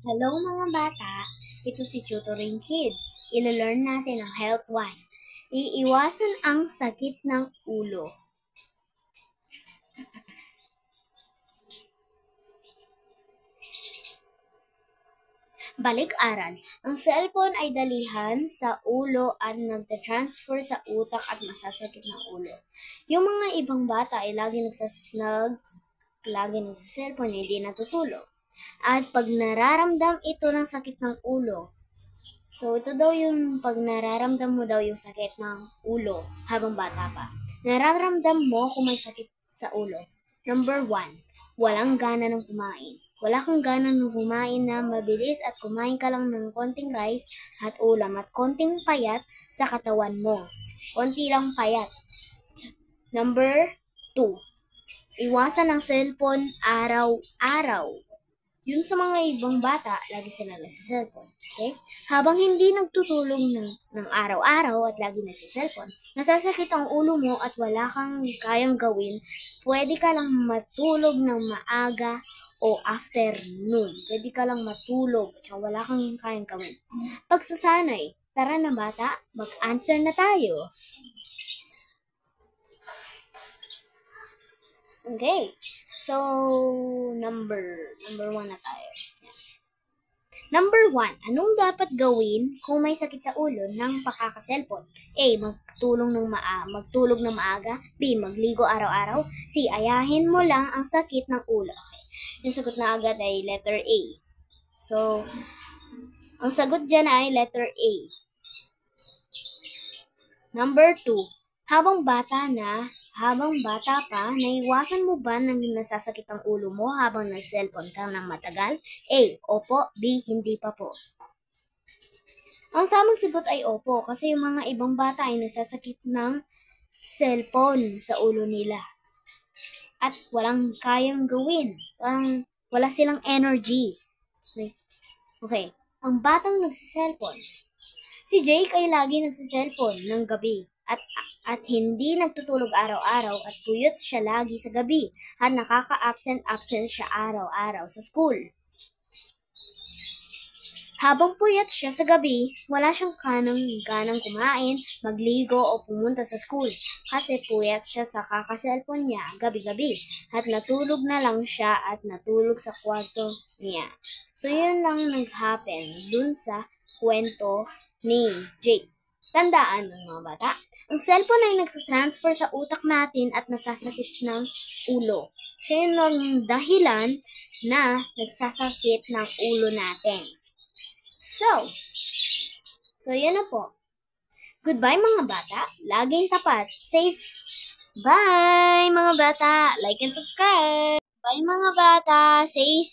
Hello mga bata! Ito si Tutoring Kids. Ilo-learn natin ang Health 1. Iiwasan ang sakit ng ulo. Balik-aral. Ang cellphone ay dalihan sa ulo at nagtatransfer sa utak at masasakit ng ulo. Yung mga ibang bata ay lagi nagsa-cellphone, hindi natutulog. At pag nararamdam ito ng sakit ng ulo, so ito daw yung pag nararamdam mo daw yung sakit ng ulo habang bata pa. Nararamdam mo kung may sakit sa ulo. Number 1, walang gana ng kumain. Wala kang gana ng kumain na mabilis at kumain ka lang ng konting rice at ulam at konting payat sa katawan mo. Konti lang payat. Number 2, iwasan ang cellphone araw-araw. Yun sa mga ibang bata, lagi sila nasa cellphone. Okay? Habang hindi nagtutulog ng araw-araw at lagi nasa cellphone, nasasakit ang ulo mo at wala kang kayang gawin, pwede ka lang matulog ng maaga o afternoon. Pwede ka lang matulog at wala kang kayang gawin. Pagsasanay, tara na bata, mag-answer na tayo. Okay. So, number 1 na tayo. Number 1, anong dapat gawin kung may sakit sa ulo ng pakaka-cellphone? A, magtulog ng maaga. B, magligo araw-araw. C, ayahin mo lang ang sakit ng ulo. Okay. Yung sagot na agad ay letter A. So, ang sagot dyan ay letter A. Number 2, habang bata pa, naiwasan mo ba nang nasasakit ang ulo mo habang nag-cellphone ka ng matagal? A, opo. B, hindi pa po. Ang tamang sagot ay opo kasi yung mga ibang bata ay nasasakit ng cellphone sa ulo nila. At walang kayang gawin. Wala silang energy. Okay. Ang batang nagsi-cellphone. Si Jake ay lagi nagsi-cellphone ng gabi. At hindi nagtutulog araw-araw at puyot siya lagi sa gabi at nakaka-absent siya araw-araw sa school. Habang puyat siya sa gabi, wala siyang ganang kumain, magligo o pumunta sa school kasi puyat siya sa kaka-cellphone niya gabi-gabi at natulog na lang siya at natulog sa kwarto niya. So yun lang nag-happen dun sa kwento ni Jake. Tandaan ng mga bata, ang cellphone ay nagtatransfer sa utak natin at nasasakit ng ulo. Siya yun ang dahilan na nagsasakit ng ulo natin. So yan na po. Goodbye mga bata. Laging tapat. Safe. Bye mga bata. Like and subscribe. Bye mga bata. Stay.